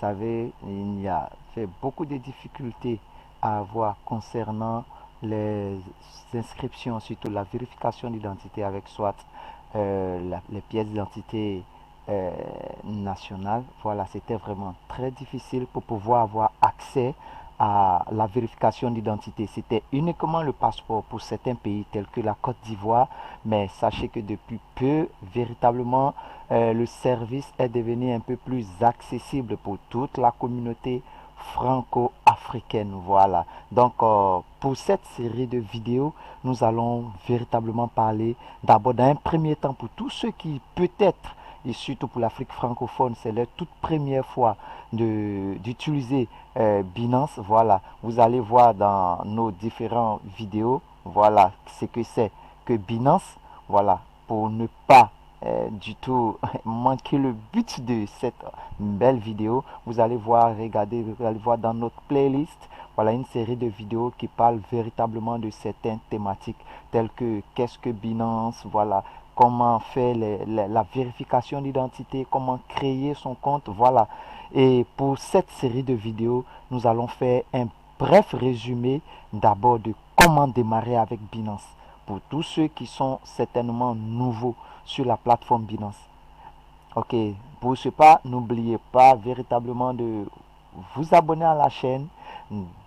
savez, il y a fait beaucoup de difficultés à avoir concernant les inscriptions, surtout la vérification d'identité avec soit les pièces d'identité euh, nationales. Voilà, c'était vraiment très difficile pour pouvoir avoir accès à la vérification d'identité. C'était uniquement le passeport pour certains pays tels que la Côte d'Ivoire, mais sachez que depuis peu, véritablement, le service est devenu un peu plus accessible pour toute la communauté franco-africaine. Voilà. Donc, pour cette série de vidéos, nous allons véritablement parler d'abord d'un premier temps pour tous ceux qui peut-être, et surtout pour l'Afrique francophone, c'est leur toute première fois d'utiliser Binance. Voilà, vous allez voir dans nos différentes vidéos, voilà ce que c'est que Binance. Voilà, pour ne pas du tout manquer le but de cette belle vidéo, vous allez voir, regarder, vous allez voir dans notre playlist, voilà une série de vidéos qui parlent véritablement de certaines thématiques telles que qu'est-ce que Binance, voilà, comment faire la vérification d'identité, comment créer son compte, voilà. Et pour cette série de vidéos, nous allons faire un bref résumé d'abord de comment démarrer avec Binance pour tous ceux qui sont certainement nouveaux sur la plateforme Binance. Ok, pour ce pas, n'oubliez pas véritablement de vous abonner à la chaîne,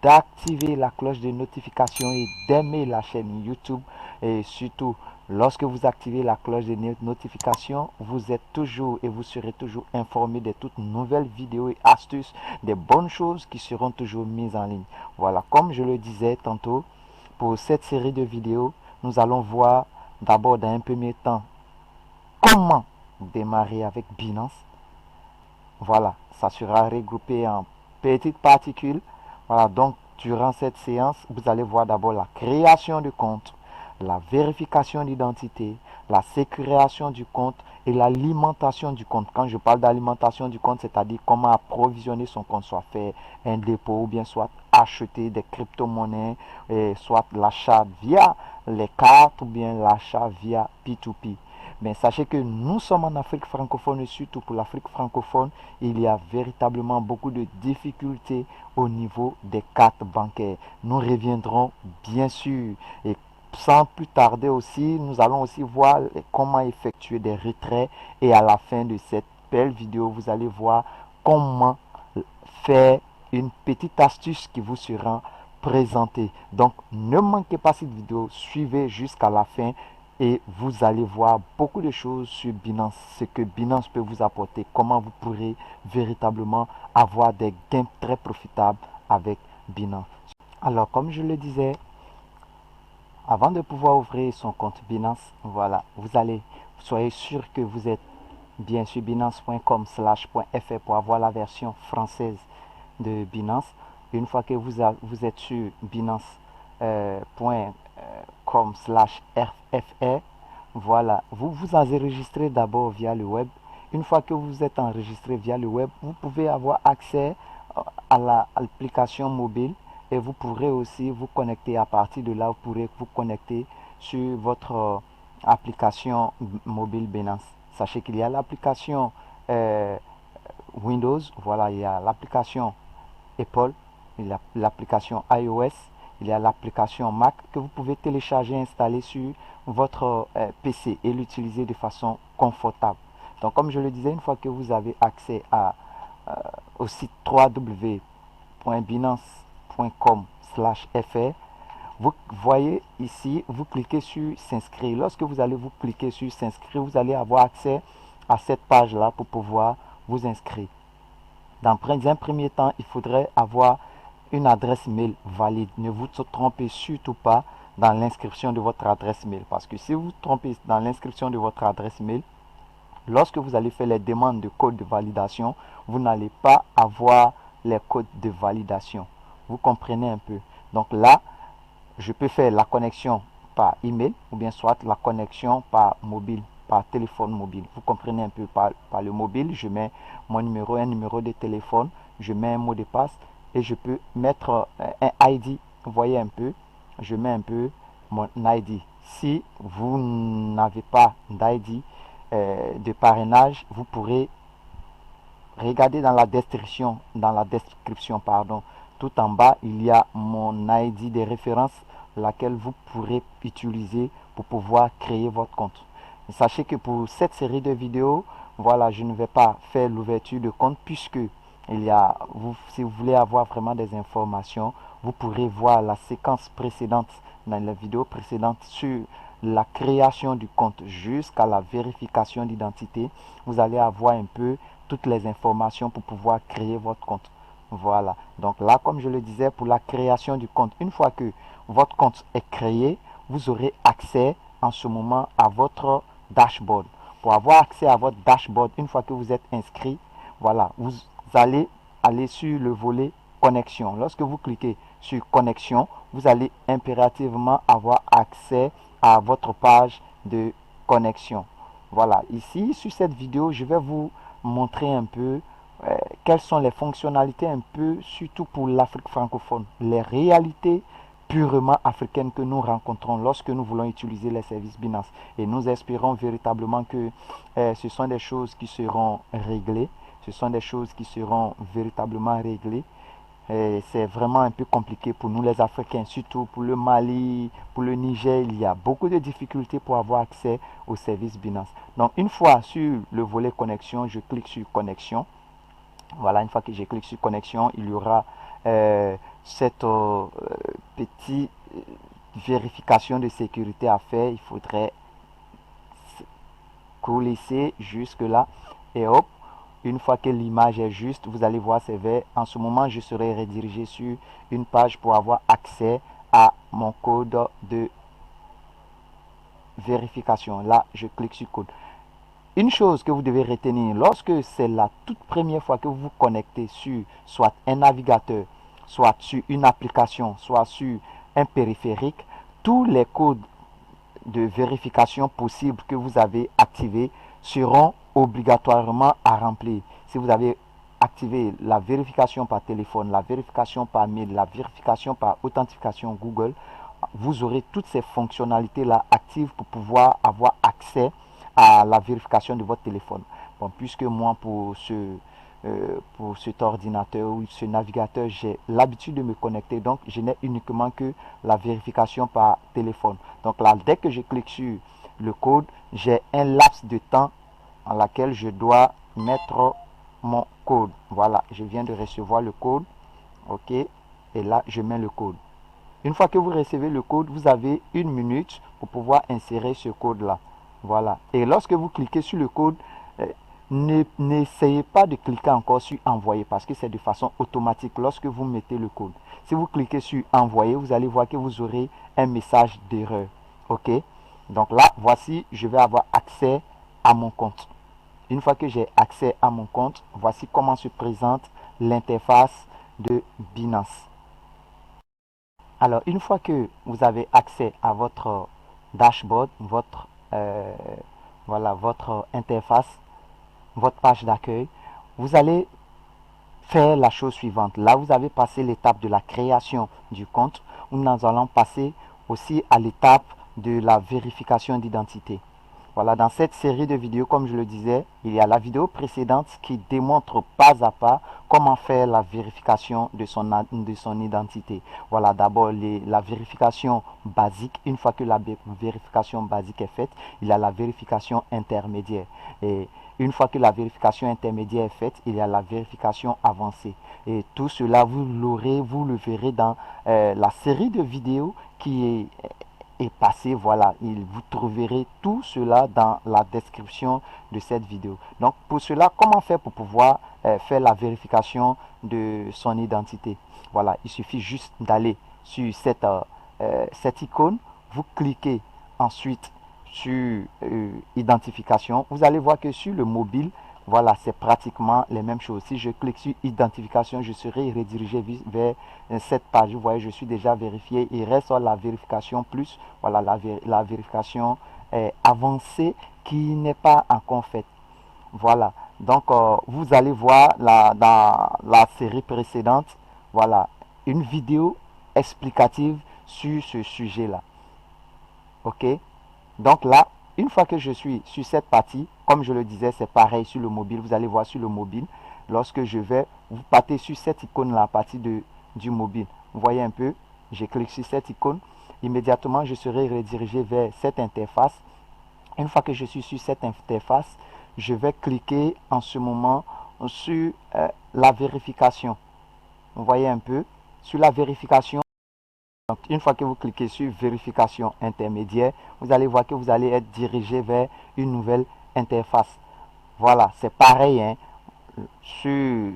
d'activer la cloche de notification et d'aimer la chaîne YouTube. Et surtout, lorsque vous activez la cloche de notification, vous êtes toujours et vous serez toujours informé de toutes nouvelles vidéos et astuces, des bonnes choses qui seront toujours mises en ligne. Voilà, comme je le disais tantôt, pour cette série de vidéos, nous allons voir d'abord dans un premier temps comment démarrer avec Binance. Voilà, ça sera regroupé en petites particules. Voilà, donc durant cette séance, vous allez voir d'abord la création du compte, la vérification d'identité, la sécurisation du compte et l'alimentation du compte. Quand je parle d'alimentation du compte, c'est-à-dire comment approvisionner son compte, soit faire un dépôt ou bien soit acheter des crypto-monnaies, soit l'achat via les cartes ou bien l'achat via P2P. Mais sachez que nous sommes en Afrique francophone et surtout pour l'Afrique francophone, il y a véritablement beaucoup de difficultés au niveau des cartes bancaires. Nous reviendrons bien sûr et sans plus tarder aussi, nous allons aussi voir comment effectuer des retraits et à la fin de cette belle vidéo, vous allez voir comment faire une petite astuce qui vous sera présentée. Donc ne manquez pas cette vidéo, suivez jusqu'à la fin et vous allez voir beaucoup de choses sur Binance, ce que Binance peut vous apporter, comment vous pourrez véritablement avoir des gains très profitables avec Binance. Alors, comme je le disais, avant de pouvoir ouvrir son compte Binance, voilà, soyez sûr que vous êtes bien sur binance.com/.fr pour avoir la version française de Binance. Une fois que vous êtes sur binance.com/fr, voilà, vous vous enregistrez d'abord via le web. Une fois que vous êtes enregistré via le web, vous pouvez avoir accès à l'application mobile et vous pourrez aussi vous connecter à partir de là. Vous pourrez vous connecter sur votre application mobile Binance. Sachez qu'il y a l'application Windows, voilà, il y a l'application Apple, il y a l'application iOS, il y a l'application Mac que vous pouvez télécharger et installer sur votre PC et l'utiliser de façon confortable. Donc comme je le disais, une fois que vous avez accès au site www.binance.com/fr, vous voyez ici, vous cliquez sur s'inscrire. Lorsque vous allez vous cliquer sur s'inscrire, vous allez avoir accès à cette page là pour pouvoir vous inscrire. Dans un premier temps, il faudrait avoir une adresse mail valide. Ne vous trompez surtout pas dans l'inscription de votre adresse mail. Parce que si vous vous trompez dans l'inscription de votre adresse mail, lorsque vous allez faire les demandes de code de validation, vous n'allez pas avoir les codes de validation. Vous comprenez un peu. Donc là, je peux faire la connexion par email ou bien soit la connexion par mobile, par téléphone mobile. Vous comprenez un peu, par le mobile, je mets mon numéro, un numéro de téléphone, je mets un mot de passe et je peux mettre un ID. Vous voyez un peu, je mets un peu mon ID. Si vous n'avez pas d'ID de parrainage, vous pourrez regardez dans la description, pardon, tout en bas, il y a mon ID de référence, laquelle vous pourrez utiliser pour pouvoir créer votre compte. Sachez que pour cette série de vidéos, voilà, je ne vais pas faire l'ouverture de compte puisque si vous voulez avoir vraiment des informations, vous pourrez voir la séquence précédente, dans la vidéo précédente sur la création du compte jusqu'à la vérification d'identité. Vous allez avoir un peu toutes les informations pour pouvoir créer votre compte. Voilà. Donc là, comme je le disais, pour la création du compte, une fois que votre compte est créé, vous aurez accès en ce moment à votre dashboard. Pour avoir accès à votre dashboard, une fois que vous êtes inscrit, voilà, vous allez aller sur le volet connexion. Lorsque vous cliquez sur connexion, vous allez impérativement avoir accès à votre page de connexion. Voilà, ici sur cette vidéo, je vais vous montrer un peu quelles sont les fonctionnalités un peu, surtout pour l'Afrique francophone, les réalités purement africaines que nous rencontrons lorsque nous voulons utiliser les services Binance. Et nous espérons véritablement que ce sont des choses qui seront réglées, ce sont des choses qui seront véritablement réglées. C'est vraiment un peu compliqué pour nous les Africains, surtout pour le Mali, pour le Niger, il y a beaucoup de difficultés pour avoir accès aux services Binance. Donc une fois sur le volet connexion, je clique sur connexion. Voilà, une fois que j'ai cliqué sur connexion, il y aura cette petite vérification de sécurité à faire. Il faudrait laisser jusque là et hop, une fois que l'image est juste, vous allez voir c'est vert. En ce moment, je serai redirigé sur une page pour avoir accès à mon code de vérification. Là, je clique sur code. Une chose que vous devez retenir, lorsque c'est la toute première fois que vous vous connectez sur soit un navigateur, soit sur une application, soit sur un périphérique, tous les codes de vérification possibles que vous avez activés seront obligatoirement à remplir. Si vous avez activé la vérification par téléphone, la vérification par mail, la vérification par authentification Google, vous aurez toutes ces fonctionnalités-là actives pour pouvoir avoir accès à la vérification de votre téléphone. Bon, puisque moi, pour cet ordinateur ou ce navigateur, j'ai l'habitude de me connecter, donc je n'ai uniquement que la vérification par téléphone. Donc là, dès que je clique sur le code, j'ai un laps de temps en laquelle je dois mettre mon code. Voilà, je viens de recevoir le code. OK, et là, je mets le code. Une fois que vous recevez le code, vous avez 1 minute pour pouvoir insérer ce code-là. Voilà. Et lorsque vous cliquez sur le code, n'essayez pas de cliquer encore sur envoyer parce que c'est de façon automatique lorsque vous mettez le code. Si vous cliquez sur envoyer, vous allez voir que vous aurez un message d'erreur. OK? Donc là, voici, je vais avoir accès à mon compte. Une fois que j'ai accès à mon compte, voici comment se présente l'interface de Binance. Alors, une fois que vous avez accès à votre dashboard, votre interface, votre page d'accueil, vous allez faire la chose suivante. Là, vous avez passé l'étape de la création du compte. Nous allons passer aussi à l'étape de la vérification d'identité. Voilà, dans cette série de vidéos, comme je le disais, il y a la vidéo précédente qui démontre pas à pas comment faire la vérification de son identité. Voilà, d'abord la vérification basique. Une fois que la vérification basique est faite, il y a la vérification intermédiaire. Et une fois que la vérification intermédiaire est faite, il y a la vérification avancée. Et tout cela, vous le verrez dans la série de vidéos qui est passé. Voilà, vous trouverez tout cela dans la description de cette vidéo. Donc pour cela, comment faire pour pouvoir faire la vérification de son identité? Voilà, il suffit juste d'aller sur cette icône, vous cliquez ensuite sur identification. Vous allez voir que sur le mobile, voilà, c'est pratiquement les mêmes choses. Si je clique sur identification, je serai redirigé vers cette page. Vous voyez, je suis déjà vérifié. Il reste la vérification plus, voilà, la vérification avancée qui n'est pas encore faite. Voilà. Donc, vous allez voir dans la série précédente, voilà, une vidéo explicative sur ce sujet-là. OK? Donc là, une fois que je suis sur cette partie, comme je le disais, c'est pareil sur le mobile. Vous allez voir sur le mobile. Lorsque je vais, vous partez sur cette icône-là à partir du mobile. Vous voyez un peu, je clique sur cette icône. Immédiatement, je serai redirigé vers cette interface. Une fois que je suis sur cette interface, je vais cliquer en ce moment sur la vérification. Vous voyez un peu, sur la vérification. Donc, une fois que vous cliquez sur vérification intermédiaire, vous allez voir que vous allez être dirigé vers une nouvelle interface. Voilà, c'est pareil hein, sur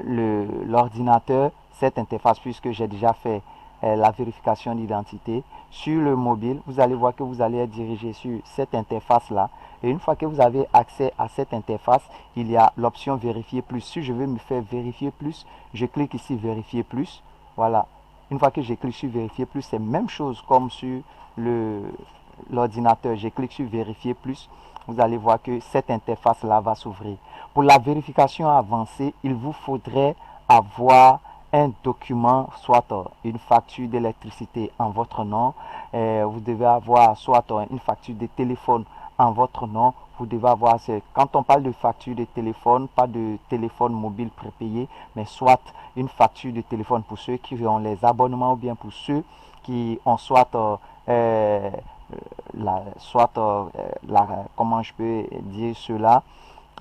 l'ordinateur, cette interface, puisque j'ai déjà fait la vérification d'identité. Sur le mobile, vous allez voir que vous allez être dirigé sur cette interface-là. Et une fois que vous avez accès à cette interface, il y a l'option vérifier plus. Si je veux me faire vérifier plus, je clique ici vérifier plus. Voilà. Une fois que je clique sur vérifier plus, c'est même chose comme sur l'ordinateur. Je clique sur vérifier plus. Vous allez voir que cette interface-là va s'ouvrir. Pour la vérification avancée, il vous faudrait avoir un document, soit une facture d'électricité en votre nom. Vous devez avoir soit une facture de téléphone en votre nom. Vous devez avoir, quand on parle de facture de téléphone, pas de téléphone mobile prépayé, mais soit une facture de téléphone pour ceux qui ont les abonnements ou bien pour ceux qui ont soit comment je peux dire cela,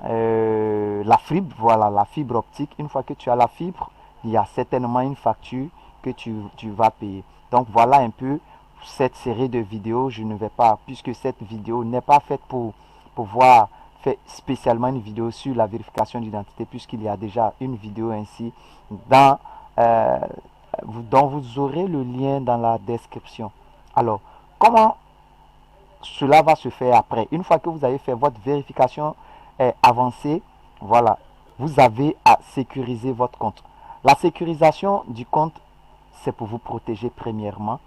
la fibre, voilà, la fibre optique. Une fois que tu as la fibre, il y a certainement une facture que tu vas payer. Donc voilà un peu cette série de vidéos. Je ne vais pas, puisque cette vidéo n'est pas faite pour pouvoir faire spécialement une vidéo sur la vérification d'identité, puisqu'il y a déjà une vidéo ainsi dans dont vous aurez le lien dans la description. Alors, comment cela va se faire après? Une fois que vous avez fait votre vérification avancée, voilà, vous avez à sécuriser votre compte. La sécurisation du compte, c'est pour vous protéger premièrement.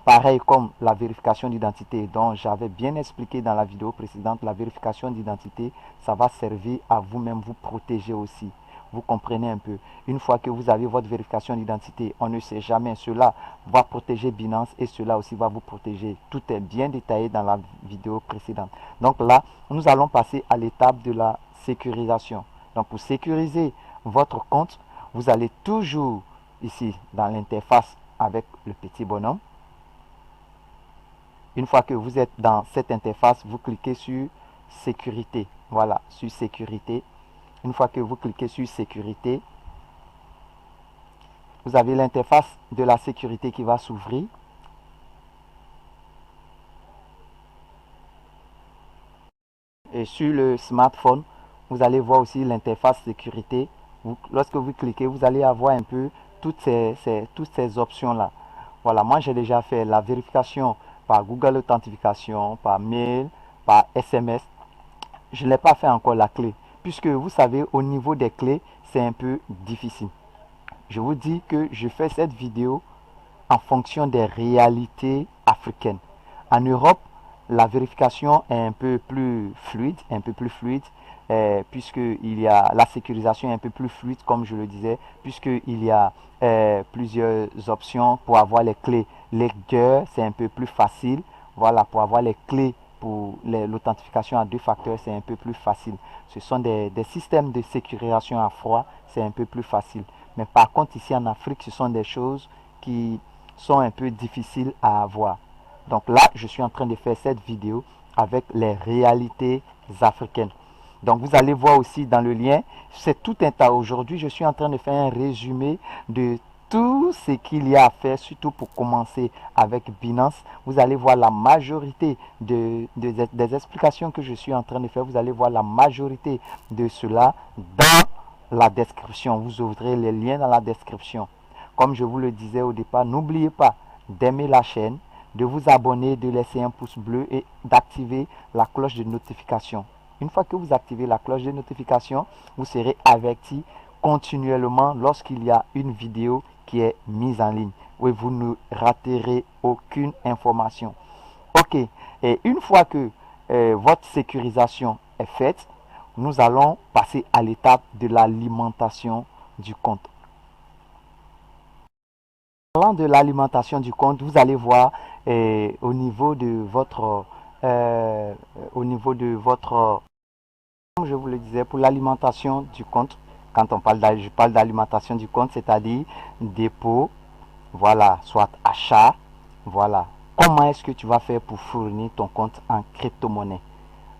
Pareil comme la vérification d'identité dont j'avais bien expliqué dans la vidéo précédente, la vérification d'identité, ça va servir à vous-même vous protéger aussi. Vous comprenez un peu. Une fois que vous avez votre vérification d'identité, on ne sait jamais, cela va protéger Binance et cela aussi va vous protéger. Tout est bien détaillé dans la vidéo précédente. Donc là, nous allons passer à l'étape de la sécurisation. Donc pour sécuriser votre compte, vous allez toujours ici dans l'interface avec le petit bonhomme. Une fois que vous êtes dans cette interface, vous cliquez sur sécurité. Voilà, sur sécurité. Une fois que vous cliquez sur sécurité, vous avez l'interface de la sécurité qui va s'ouvrir. Et sur le smartphone, vous allez voir aussi l'interface sécurité. Lorsque vous cliquez, vous allez avoir un peu toutes ces options-là. Voilà, moi j'ai déjà fait la vérification par Google Authentification, par mail, par SMS. Je n'ai pas fait encore la clé, puisque vous savez, au niveau des clés, c'est un peu difficile. Je vous dis que je fais cette vidéo en fonction des réalités africaines. En Europe, la vérification est un peu plus fluide, puisque la sécurisation est un peu plus fluide, comme je le disais, puisqu'il y a plusieurs options pour avoir les clés lecteurs, c'est un peu plus facile. Voilà, pour avoir les clés pour l'authentification à deux facteurs, c'est un peu plus facile. Ce sont des systèmes de sécurisation à froid, c'est un peu plus facile. Mais par contre, ici en Afrique, ce sont des choses qui sont un peu difficiles à avoir. Donc là, je suis en train de faire cette vidéo avec les réalités africaines. Donc vous allez voir aussi dans le lien, c'est tout un tas. Aujourd'hui, je suis en train de faire un résumé de tout ce qu'il y a à faire, surtout pour commencer avec Binance. Vous allez voir la majorité des explications que je suis en train de faire. Vous allez voir la majorité de cela dans la description. Vous ouvrez les liens dans la description. Comme je vous le disais au départ, n'oubliez pas d'aimer la chaîne, de vous abonner, de laisser un pouce bleu et d'activer la cloche de notification. Une fois que vous activez la cloche de notification, vous serez averti continuellement lorsqu'il y a une vidéo qui est mise en ligne. Et vous ne raterez aucune information. Ok, et une fois que votre sécurisation est faite, nous allons passer à l'étape de l'alimentation du compte. Parlant de l'alimentation du compte, vous allez voir au niveau de votre comme je vous le disais, pour l'alimentation du compte, Quand on parle je parle d'alimentation du compte, c'est-à-dire dépôt, voilà, soit achat, voilà. Comment est-ce que tu vas faire pour fournir ton compte en crypto-monnaie?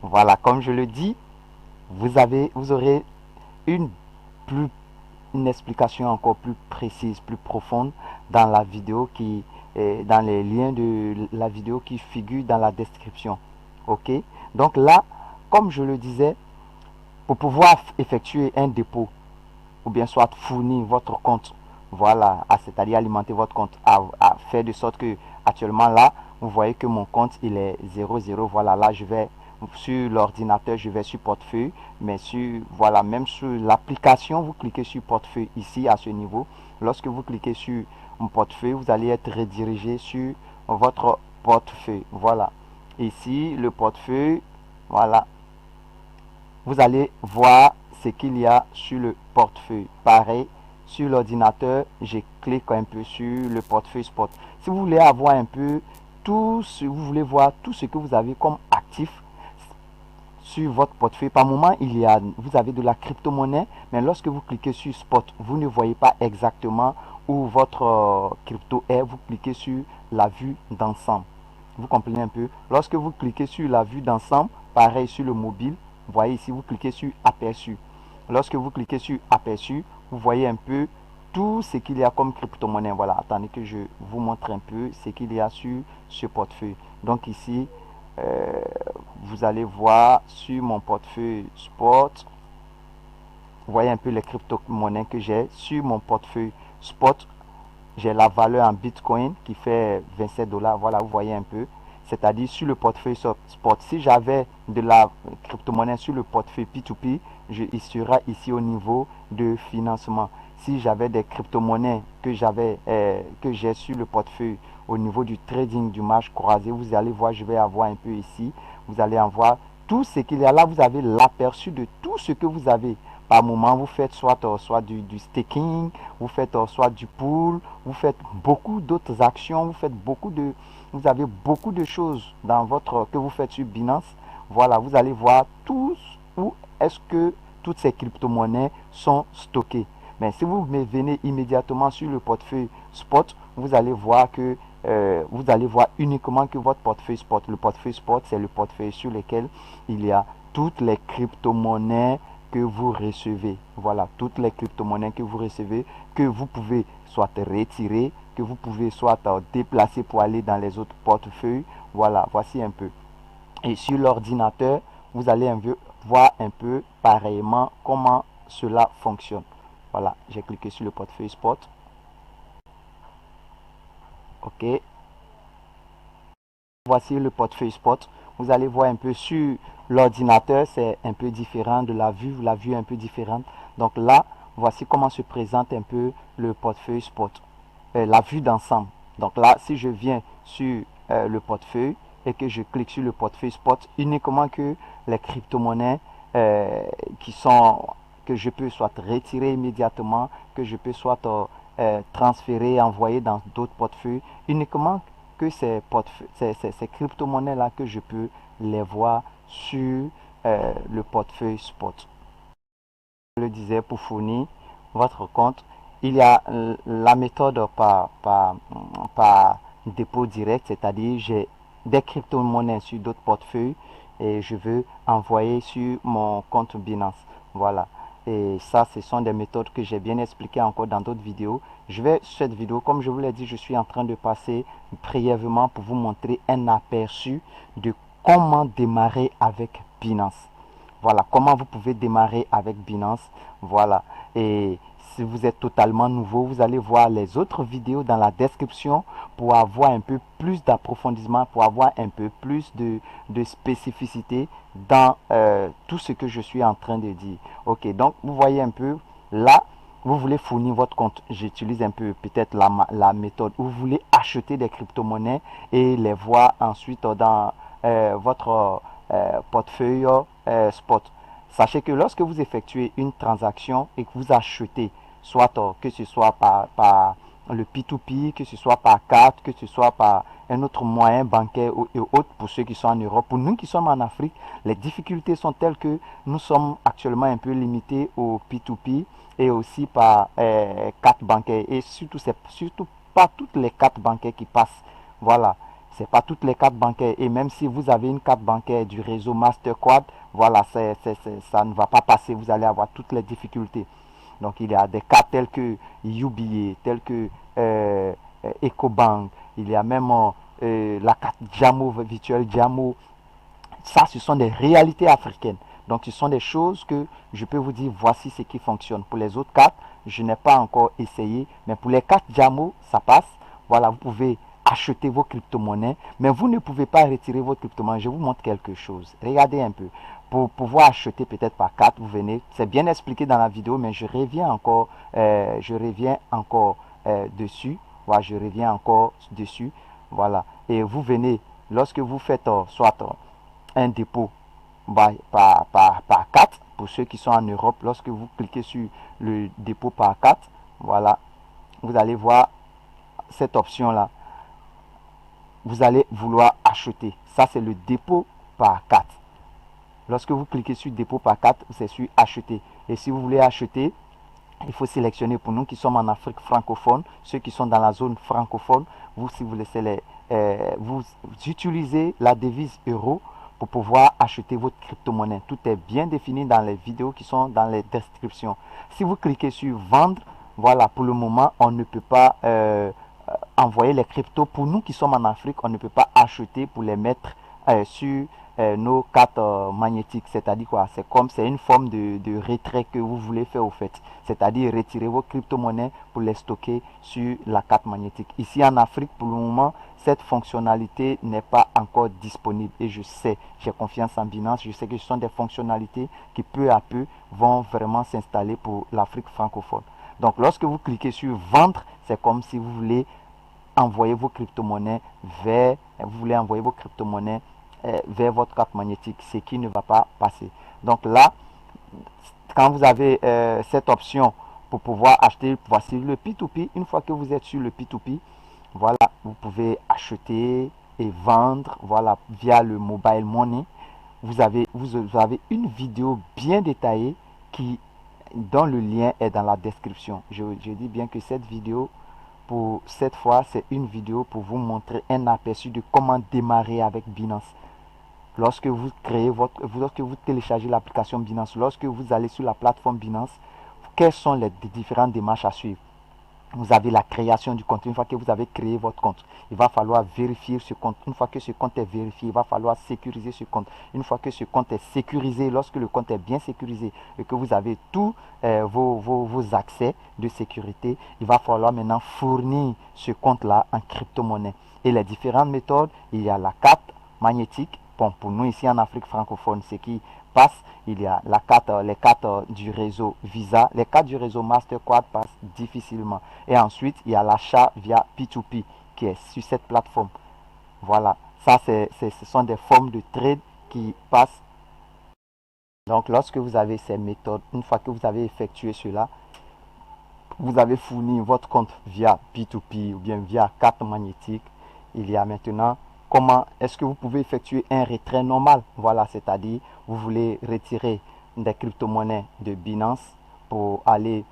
Voilà, comme je le dis, vous aurez une, plus, une explication encore plus précise, plus profonde dans la vidéo dans les liens de la vidéo qui figurent dans la description. Ok? Donc là, comme je le disais, pour pouvoir effectuer un dépôt, ou bien soit fournir votre compte, voilà, c'est-à-dire alimenter votre compte, à faire de sorte que actuellement là, vous voyez que mon compte il est 00, voilà, là je vais sur l'ordinateur, je vais sur portefeuille, mais voilà, même sur l'application, vous cliquez sur portefeuille ici à ce niveau. Lorsque vous cliquez sur mon portefeuille, vous allez être redirigé sur votre portefeuille, voilà. Ici, le portefeuille, voilà, vous allez voir ce qu'il y a sur le portefeuille. Pareil, sur l'ordinateur, je clique un peu sur le portefeuille spot. Si vous voulez avoir un peu vous voulez voir tout ce que vous avez comme actif sur votre portefeuille, par moment, vous avez de la crypto-monnaie, mais lorsque vous cliquez sur spot, vous ne voyez pas exactement où votre crypto est. Vous cliquez sur la vue d'ensemble. Vous comprenez un peu? Lorsque vous cliquez sur la vue d'ensemble, pareil sur le mobile, vous voyez ici, vous cliquez sur aperçu. Lorsque vous cliquez sur aperçu, vous voyez un peu tout ce qu'il y a comme crypto-monnaie. Voilà, attendez que je vous montre un peu ce qu'il y a sur ce portefeuille. Donc ici, vous allez voir sur mon portefeuille spot, vous voyez un peu les crypto-monnaies que j'ai. Sur mon portefeuille spot, j'ai la valeur en Bitcoin qui fait 27 $. Voilà, vous voyez un peu. C'est-à-dire sur le portefeuille spot, si j'avais de la crypto-monnaie sur le portefeuille P2P, il sera ici au niveau de financement. Si j'avais des crypto-monnaies que j'ai sur le portefeuille au niveau du trading, du marché croisé, vous allez voir, je vais avoir un peu ici. Vous allez en voir tout ce qu'il y a là. Vous avez l'aperçu de tout ce que vous avez. Par moment, vous faites soit du staking, vous faites soit du pool, vous faites beaucoup d'autres actions, vous avez beaucoup de choses que vous faites sur Binance. Voilà, vous allez voir tous où est-ce que toutes ces crypto-monnaies sont stockées. Mais si vous venez immédiatement sur le portefeuille spot, vous allez voir uniquement que votre portefeuille spot. Le portefeuille spot, c'est le portefeuille sur lequel il y a toutes les crypto-monnaies que vous recevez. Voilà, toutes les crypto-monnaies que vous recevez, que vous pouvez soit retirer, que vous pouvez soit déplacer pour aller dans les autres portefeuilles. Voilà, voici un peu. Et sur l'ordinateur, vous allez voir un peu pareillement comment cela fonctionne. Voilà, j'ai cliqué sur le portefeuille spot. Ok. Voici le portefeuille spot. Vous allez voir un peu sur l'ordinateur, c'est un peu différent de la vue est un peu différente. Donc là, voici comment se présente un peu le portefeuille spot, la vue d'ensemble. Donc là, si je viens sur le portefeuille et que je clique sur le portefeuille spot, uniquement que les crypto-monnaies que je peux soit retirer immédiatement, que je peux soit transférer, envoyer dans d'autres portefeuilles, uniquement que ces crypto-monnaies-là que je peux les voir sur le portefeuille spot. Je le disais, pour fournir votre compte, il y a la méthode par dépôt direct, c'est-à-dire j'ai des crypto-monnaies sur d'autres portefeuilles et je veux envoyer sur mon compte Binance. Voilà. Et ça, ce sont des méthodes que j'ai bien expliquées encore dans d'autres vidéos. Cette vidéo, comme je vous l'ai dit, je suis en train de passer brièvement pour vous montrer un aperçu de comment démarrer avec Binance. Voilà, comment vous pouvez démarrer avec Binance. Voilà, et si vous êtes totalement nouveau, vous allez voir les autres vidéos dans la description pour avoir un peu plus d'approfondissement, pour avoir un peu plus de spécificité dans tout ce que je suis en train de dire. Ok, donc vous voyez un peu, là, vous voulez fournir votre compte. J'utilise un peu peut-être la méthode où vous voulez acheter des crypto-monnaies et les voir ensuite dans votre portefeuille spot. Sachez que lorsque vous effectuez une transaction et que vous achetez, soit que ce soit le P2P, que ce soit par carte, que ce soit par un autre moyen bancaire et autres pour ceux qui sont en Europe. Pour nous qui sommes en Afrique, les difficultés sont telles que nous sommes actuellement un peu limités au P2P et aussi par carte bancaire. Et surtout, c'est surtout pas toutes les cartes bancaires qui passent. Voilà, c'est pas toutes les cartes bancaires. Et même si vous avez une carte bancaire du réseau Mastercard, voilà, ça ne va pas passer. Vous allez avoir toutes les difficultés. Donc il y a des cartes telles que UBA, telles que EcoBank, il y a même la carte Jamo, virtuelle Jamo. Ça, ce sont des réalités africaines. Donc ce sont des choses que je peux vous dire, voici ce qui fonctionne. Pour les autres cartes, je n'ai pas encore essayé, mais pour les cartes Jamo, ça passe. Voilà, vous pouvez acheter vos crypto-monnaies, mais vous ne pouvez pas retirer votre crypto-monnaie. Je vous montre quelque chose. Regardez un peu. Pour pouvoir acheter peut-être par carte, vous venez, c'est bien expliqué dans la vidéo, mais je reviens encore dessus. Voilà, je reviens encore dessus. Voilà, et vous venez, lorsque vous faites soit un dépôt par carte, pour ceux qui sont en Europe, lorsque vous cliquez sur le dépôt par carte, voilà, vous allez voir cette option-là. Vous allez vouloir acheter. Ça, c'est le dépôt par carte. Lorsque vous cliquez sur dépôt par carte, c'est sur acheter. Et si vous voulez acheter, il faut sélectionner. Pour nous qui sommes en Afrique francophone, ceux qui sont dans la zone francophone, vous, si vous laissez vous utilisez la devise euro pour pouvoir acheter votre crypto-monnaie. Tout est bien défini dans les vidéos qui sont dans les descriptions. Si vous cliquez sur vendre, voilà, pour le moment, on ne peut pas envoyer les cryptos. Pour nous qui sommes en Afrique, on ne peut pas acheter pour les mettre sur nos cartes magnétiques. C'est-à-dire quoi? C'est une forme de retrait que vous voulez faire au fait. C'est-à-dire retirer vos crypto-monnaies pour les stocker sur la carte magnétique. Ici en Afrique, pour le moment, cette fonctionnalité n'est pas encore disponible. Et je sais, j'ai confiance en Binance. Je sais que ce sont des fonctionnalités qui peu à peu vont vraiment s'installer pour l'Afrique francophone. Donc lorsque vous cliquez sur vendre, c'est comme si vous voulez envoyer vos crypto-monnaies vers votre carte magnétique, ce qui ne va pas passer. Donc là, quand vous avez cette option pour pouvoir acheter, voici le P2P. Une fois que vous êtes sur le P2P, voilà, vous pouvez acheter et vendre, voilà, via le mobile money. Vous avez une vidéo bien détaillée dont le lien est dans la description. Je dis bien que cette vidéo, pour cette fois, c'est une vidéo pour vous montrer un aperçu de comment démarrer avec Binance. Lorsque lorsque vous téléchargez l'application Binance, lorsque vous allez sur la plateforme Binance, quelles sont les différentes démarches à suivre? Vous avez la création du compte. Une fois que vous avez créé votre compte, il va falloir vérifier ce compte. Une fois que ce compte est vérifié, il va falloir sécuriser ce compte. Une fois que ce compte est sécurisé, lorsque le compte est bien sécurisé et que vous avez tous vos accès de sécurité, il va falloir maintenant fournir ce compte-là en crypto-monnaie. Et les différentes méthodes, il y a la carte magnétique. Bon, pour nous ici en Afrique francophone, ce qui passe, il y a les cartes du réseau Visa, les cartes du réseau Mastercard passent difficilement. Et ensuite, il y a l'achat via P2P qui est sur cette plateforme. Voilà, ça ce sont des formes de trade qui passent. Donc lorsque vous avez ces méthodes, une fois que vous avez effectué cela, vous avez fourni votre compte via P2P ou bien via carte magnétique. Il y a maintenant comment est-ce que vous pouvez effectuer un retrait normal. Voilà, c'est-à-dire vous voulez retirer des crypto-monnaies de Binance pour aller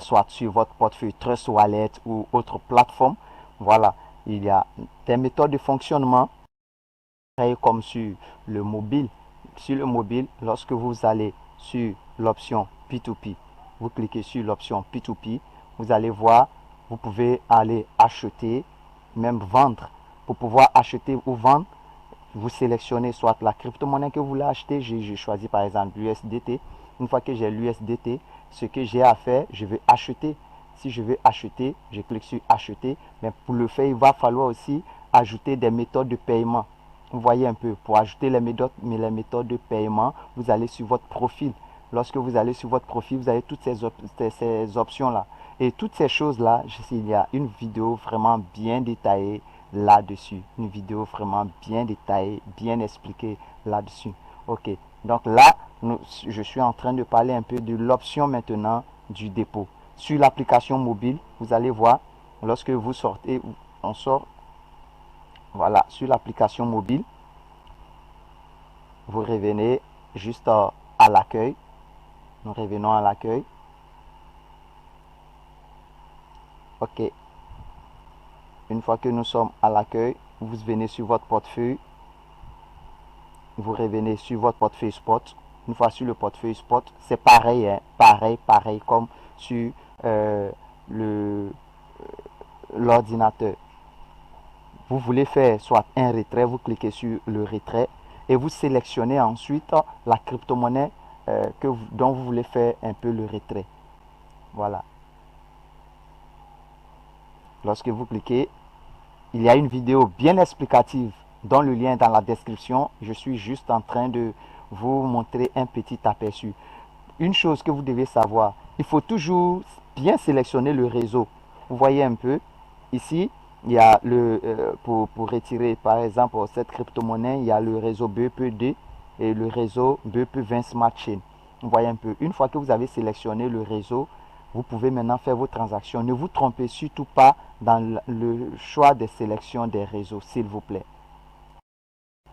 soit sur votre portefeuille Trust Wallet ou autre plateforme. Voilà, il y a des méthodes de fonctionnement comme sur le mobile. Sur le mobile, lorsque vous allez sur l'option P2P, vous cliquez sur l'option P2P, vous allez voir, vous pouvez aller acheter, même vendre. Pour pouvoir acheter ou vendre, vous sélectionnez soit la crypto-monnaie que vous voulez acheter. J'ai choisi par exemple l'USDT. Une fois que j'ai l'USDT, ce que j'ai à faire, je vais acheter. Si je veux acheter, je clique sur acheter. Mais pour le faire, il va falloir aussi ajouter des méthodes de paiement. Vous voyez un peu, pour ajouter les méthodes de paiement, vous allez sur votre profil. Lorsque vous allez sur votre profil, vous avez toutes ces options-là. Et toutes ces choses-là, il y a une vidéo vraiment bien détaillée là-dessus. Une vidéo vraiment bien détaillée, bien expliquée là-dessus. Ok, donc là, je suis en train de parler un peu de l'option maintenant du dépôt. sur l'application mobile, vous allez voir, lorsque vous sortez, on sort, voilà, sur l'application mobile, vous revenez juste à l'accueil. Nous revenons à l'accueil. Ok. Une fois que nous sommes à l'accueil, vous venez sur votre portefeuille. Vous revenez sur votre portefeuille Spot. Une fois sur le portefeuille Spot, c'est pareil, hein, pareil comme sur l'ordinateur. Vous voulez faire soit un retrait, vous cliquez sur le retrait et vous sélectionnez ensuite la crypto-monnaie dont vous voulez faire un peu le retrait. Voilà. Lorsque vous cliquez, il y a une vidéo bien explicative dont le lien est dans la description. Je suis juste en train de vous montrer un petit aperçu. Une chose que vous devez savoir, il faut toujours bien sélectionner le réseau. Vous voyez un peu, ici, il y a pour retirer par exemple cette crypto-monnaie, il y a le réseau BEP2 et le réseau BEP20 Smart Chain. Vous voyez un peu, une fois que vous avez sélectionné le réseau, vous pouvez maintenant faire vos transactions. Ne vous trompez surtout pas dans le choix des sélections des réseaux, s'il vous plaît.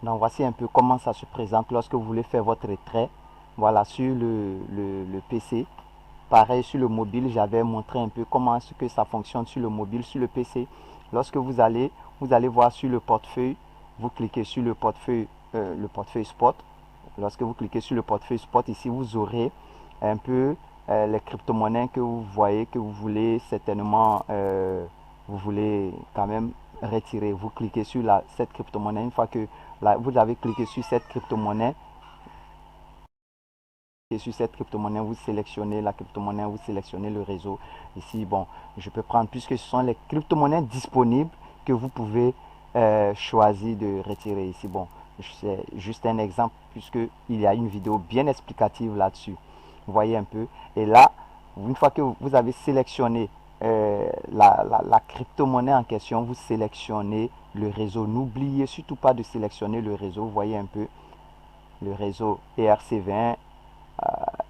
Donc voici un peu comment ça se présente lorsque vous voulez faire votre retrait. Voilà, sur le PC. Pareil sur le mobile, j'avais montré un peu comment est-ce que ça fonctionne sur le mobile, sur le PC. Lorsque vous allez voir sur le portefeuille, vous cliquez sur le portefeuille Spot. Lorsque vous cliquez sur le portefeuille Spot, ici vous aurez un peu les crypto-monnaies que vous voyez, que vous voulez certainement, vous voulez quand même retirer. Vous cliquez sur cette crypto-monnaie. Une fois que vous avez cliqué sur cette crypto-monnaie, et sur cette crypto-monnaie, vous sélectionnez la crypto-monnaie, vous sélectionnez le réseau. Ici, bon, je peux prendre, puisque ce sont les crypto-monnaies disponibles que vous pouvez choisir de retirer ici. Bon, c'est juste un exemple, puisqu'il y a une vidéo bien explicative là-dessus. Vous voyez un peu. Et là, une fois que vous avez sélectionné la crypto-monnaie en question, vous sélectionnez le réseau. N'oubliez surtout pas de sélectionner le réseau. Vous voyez un peu le réseau ERC20,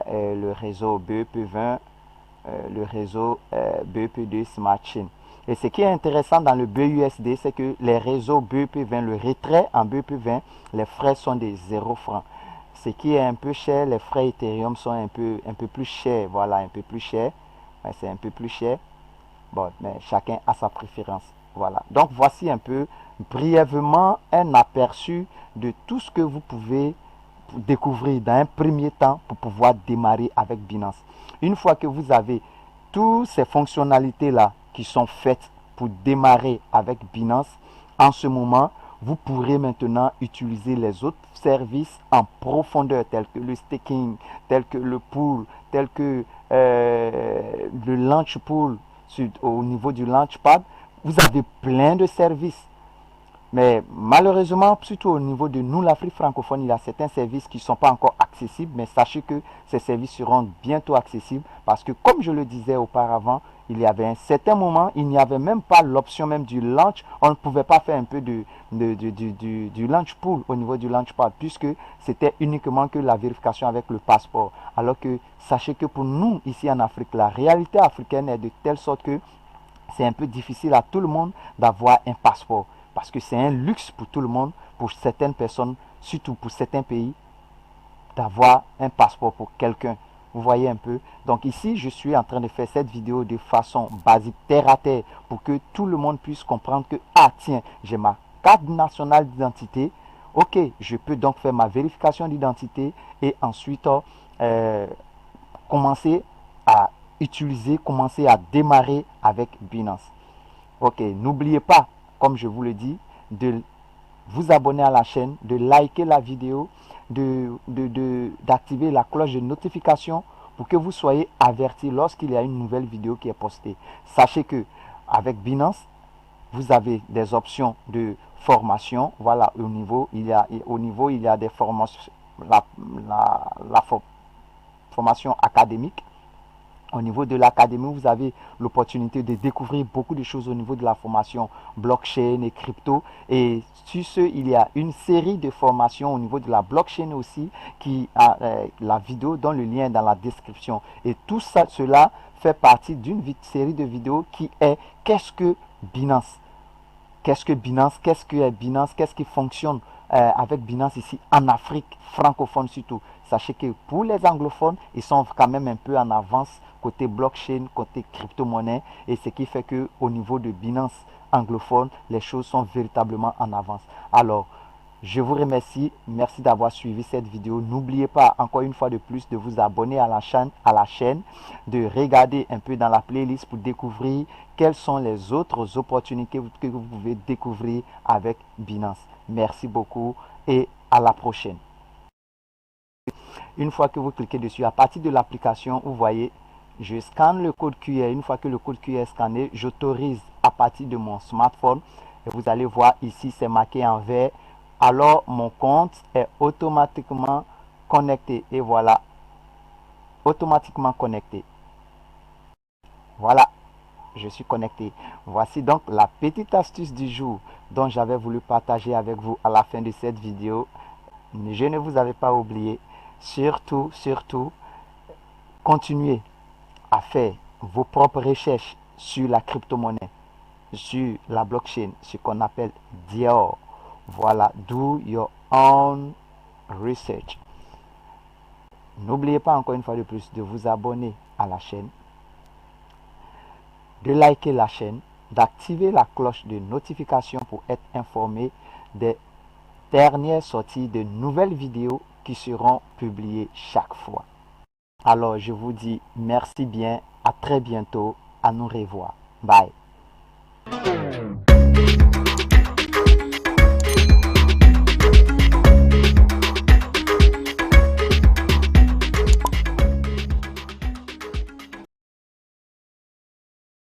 le réseau BEP20, le réseau BEP2 Smart Chain. Et ce qui est intéressant dans le BUSD, c'est que les réseaux BEP20, le retrait en BEP20, les frais sont de 0 francs. Ce qui est un peu cher, les frais Ethereum sont un peu plus chers. Voilà, un peu plus cher. C'est un peu plus cher. Bon, mais chacun a sa préférence. Voilà. Donc, voici un peu brièvement un aperçu de tout ce que vous pouvez découvrir dans un premier temps pour pouvoir démarrer avec Binance. Une fois que vous avez toutes ces fonctionnalités-là qui sont faites pour démarrer avec Binance, en ce moment, vous pourrez maintenant utiliser les autres services en profondeur, tels que le staking, tels que le pool, tels que le launch pool au niveau du launchpad. Vous avez plein de services. Mais malheureusement, surtout au niveau de nous, l'Afrique francophone, il y a certains services qui ne sont pas encore accessibles. Mais sachez que ces services seront bientôt accessibles parce que, comme je le disais auparavant, il y avait un certain moment, il n'y avait même pas l'option même du launch. On ne pouvait pas faire un peu du launch pool au niveau du launchpad puisque c'était uniquement que la vérification avec le passeport. Alors que sachez que pour nous, ici en Afrique, la réalité africaine est de telle sorte que c'est un peu difficile à tout le monde d'avoir un passeport. Parce que c'est un luxe pour tout le monde, pour certaines personnes, surtout pour certains pays, d'avoir un passeport pour quelqu'un. Vous voyez un peu. Donc ici, je suis en train de faire cette vidéo de façon basique, terre à terre, pour que tout le monde puisse comprendre que, ah tiens, j'ai ma carte nationale d'identité. Ok, je peux donc faire ma vérification d'identité et ensuite commencer à utiliser, commencer à démarrer avec Binance. Ok, n'oubliez pas, comme je vous le dis, de vous abonner à la chaîne, de liker la vidéo, d'activer la cloche de notification pour que vous soyez avertis lorsqu'il y a une nouvelle vidéo qui est postée. Sachez que avec Binance, vous avez des options de formation. Voilà, au niveau, il y a des formations, la formation académique. Au niveau de l'académie, vous avez l'opportunité de découvrir beaucoup de choses au niveau de la formation blockchain et crypto. Et sur ce, il y a une série de formations au niveau de la blockchain aussi, qui a la vidéo dont le lien est dans la description. Et tout ça, cela fait partie d'une série de vidéos qui est qu'est-ce que Binance? Qu'est-ce que Binance? Qu'est-ce que est Binance? Qu'est-ce qui fonctionne avec Binance ici en Afrique francophone surtout? Sachez que pour les anglophones, ils sont quand même un peu en avance côté blockchain, côté crypto-monnaie, et ce qui fait que au niveau de Binance anglophone, les choses sont véritablement en avance. Alors, je vous remercie. Merci d'avoir suivi cette vidéo. N'oubliez pas, encore une fois de plus, de vous abonner à la chaîne, de regarder un peu dans la playlist pour découvrir quelles sont les autres opportunités que vous pouvez découvrir avec Binance. Merci beaucoup et à la prochaine. Une fois que vous cliquez dessus, à partir de l'application, vous voyez, je scanne le code QR. Une fois que le code QR est scanné, j'autorise à partir de mon smartphone. Et vous allez voir ici, c'est marqué en vert. Alors, mon compte est automatiquement connecté. Et voilà, automatiquement connecté. Voilà, je suis connecté. Voici donc la petite astuce du jour dont j'avais voulu partager avec vous à la fin de cette vidéo. Je ne vous avais pas oublié. Surtout, continuez à faire vos propres recherches sur la crypto-monnaie, sur la blockchain, ce qu'on appelle DAO. Voilà, do your own research. N'oubliez pas encore une fois de plus de vous abonner à la chaîne, de liker la chaîne, d'activer la cloche de notification pour être informé des dernières sorties de nouvelles vidéos qui seront publiées chaque fois. Alors, je vous dis merci bien, à très bientôt, à nous revoir. Bye.